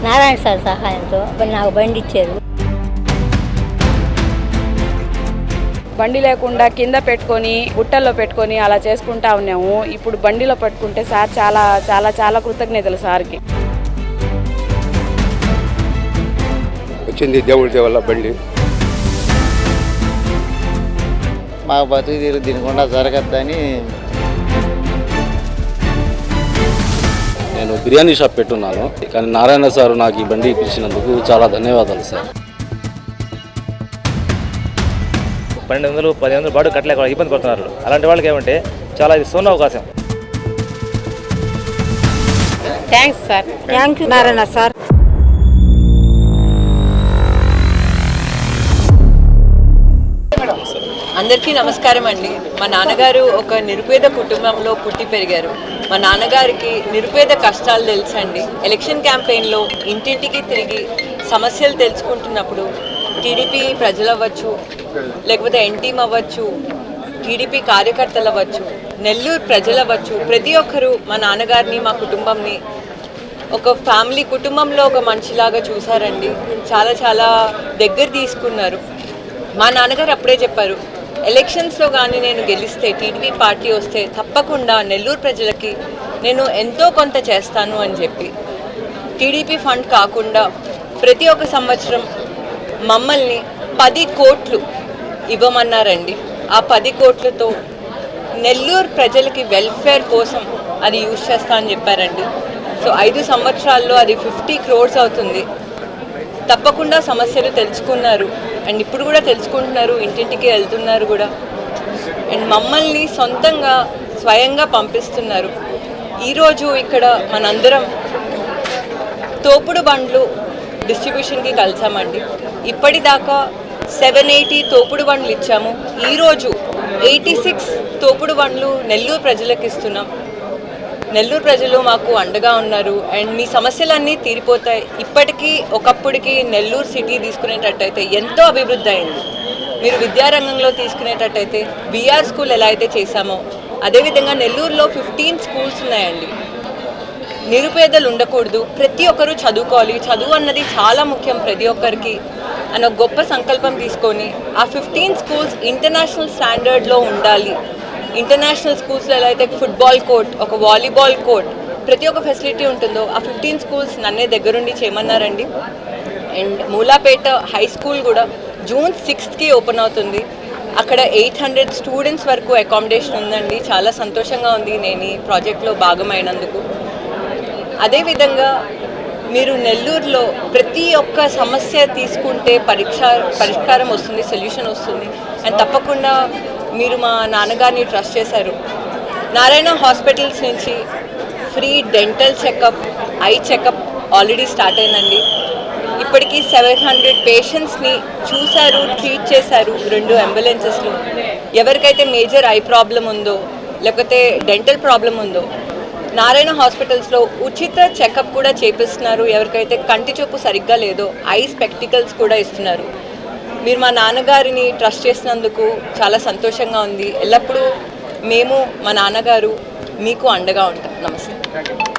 Narayana sir సహాయంతో నాకు బండి ఇచ్చారు. బండి లేకుండా కింద పెట్టుకొని బుట్టల్లో పెట్టుకొని అలా చేసుకుంటా ఉన్నాము. ఇప్పుడు బండిలో పెట్టుకుంటే సార్ చాలా చాలా చాలా కృతజ్ఞతలు సార్కి. వచ్చింది దేవుడి వల్ల బండి. మా బతుకు తీరు తినకుండా జరగద్దని నేను బిర్యానీ షాప్ పెట్టున్నాను, కానీ నారాయణ సార్ నాకు ఈ బండి ఇప్పించినందుకు చాలా ధన్యవాదాలు సార్. 1200-1000 బాడు కట్టలేక ఇబ్బంది పడుతున్నారు. అలాంటి వాళ్ళకి ఏమంటే చాలా ఇది సున్న అవకాశం. Thanks sir. Thank you Narayana sir. అందరికీ నమస్కారం అండి. మా నాన్నగారు ఒక నిరుపేద కుటుంబంలో పుట్టి పెరిగారు. మా నాన్నగారికి నిరుపేద కష్టాలు తెలుసండి. ఎలక్షన్ క్యాంపెయిన్లో ఇంటింటికి తిరిగి సమస్యలు తెలుసుకుంటున్నప్పుడు టీడీపీ ప్రజలు అవ్వచ్చు, లేకపోతే ఎన్టీఎం అవ్వచ్చు, టీడీపీ కార్యకర్తలు అవ్వచ్చు, నెల్లూరు ప్రజలు అవ్వచ్చు, ప్రతి ఒక్కరూ మా నాన్నగారిని మా కుటుంబంని ఒక ఫ్యామిలీ కుటుంబంలో ఒక మనిషిలాగా చూసారండి. చాలా చాలా దగ్గర తీసుకున్నారు. మా నాన్నగారు అప్పుడే చెప్పారు, ఎలక్షన్స్లో కానీ నేను గెలిస్తే, టీడీపీ పార్టీ వస్తే తప్పకుండా నెల్లూరు ప్రజలకి నేను ఎంతో కొంత చేస్తాను అని చెప్పి టీడీపీ ఫండ్ కాకుండా ప్రతి ఒక్క సంవత్సరం మమ్మల్ని 10 కోట్లు ఇవ్వమన్నారండి. ఆ 10 కోట్లతో నెల్లూరు ప్రజలకి వెల్ఫేర్ కోసం అది యూజ్ చేస్తా అని చెప్పారండి. సో 5 సంవత్సరాల్లో అది 50 crores అవుతుంది. తప్పకుండా సమస్యలు తెలుసుకున్నారు అండ్ ఇప్పుడు కూడా తెలుసుకుంటున్నారు, ఇంటింటికి వెళ్తున్నారు కూడా. అండ్ మమ్మల్ని సొంతంగా స్వయంగా పంపిస్తున్నారు. ఈరోజు ఇక్కడ మనందరం తోపుడు బండ్లు డిస్ట్రిబ్యూషన్కి కలిసామండి. ఇప్పటిదాకా 780 తోపుడు బండ్లు ఇచ్చాము. ఈరోజు 86 తోపుడు బండ్లు నెల్లూరు ప్రజలకు ఇస్తున్నాం. నెల్లూరు ప్రజలు మాకు అండగా ఉన్నారు అండ్ మీ సమస్యలన్నీ తీరిపోతాయి. ఇప్పటికీ ఒకప్పటికి నెల్లూరు సిటీ తీసుకునేటట్టయితే ఎంతో అభివృద్ధి అయింది. మీరు విద్యారంగంలో తీసుకునేటట్టయితే బీఆర్ స్కూల్ ఎలా అయితే చేశామో అదేవిధంగా నెల్లూరులో 15 స్కూల్స్ ఉన్నాయండి. నిరుపేదలు ఉండకూడదు, ప్రతి ఒక్కరూ చదువుకోవాలి, చదువు అన్నది చాలా ముఖ్యం ప్రతి ఒక్కరికి అన్న గొప్ప సంకల్పం తీసుకొని ఆ 15 స్కూల్స్ ఇంటర్నేషనల్ స్టాండర్డ్లో ఉండాలి. ఇంటర్నేషనల్ స్కూల్స్లో ఎలా అయితే ఫుట్బాల్ కోర్ట్, ఒక వాలీబాల్ కోర్ట్, ప్రతి ఒక్క ఫెసిలిటీ ఉంటుందో ఆ 15 స్కూల్స్ నన్నే దగ్గరుండి చేయమన్నారండి. అండ్ మూలాపేట హై స్కూల్ కూడా June 6th ఓపెన్ అవుతుంది. అక్కడ 800 స్టూడెంట్స్ వరకు అకామిడేషన్ ఉందండి. చాలా సంతోషంగా ఉంది నేను ఈ ప్రాజెక్ట్లో భాగమైనందుకు. అదేవిధంగా మీరు నెల్లూరులో ప్రతి ఒక్క సమస్య తీసుకుంటే పరిష్కారం వస్తుంది, సొల్యూషన్ వస్తుంది. అండ్ తప్పకుండా మీరు మా నాన్నగారిని ట్రస్ట్ చేశారు. నారాయణ హాస్పిటల్స్ నుంచి free dental checkup, eye checkup already start అయిందండి. ఇప్పటికీ 700 పేషెంట్స్ని చూశారు, ట్రీట్ చేశారు 2 అంబులెన్సెస్లో. ఎవరికైతే మేజర్ ఐ ప్రాబ్లం ఉందో లేకపోతే డెంటల్ ప్రాబ్లం ఉందో నారాయణ హాస్పిటల్స్లో ఉచిత చెకప్ కూడా చేపిస్తున్నారు. ఎవరికైతే కంటి చూపు సరిగ్గా లేదో ఐ స్పెక్టికల్స్ కూడా ఇస్తున్నారు. మీరు మా నాన్నగారిని ట్రస్ట్ చేసినందుకు చాలా సంతోషంగా ఉంది. ఎల్లప్పుడూ మేము మా నాన్నగారు మీకు అండగా ఉంటాం. నమస్తే.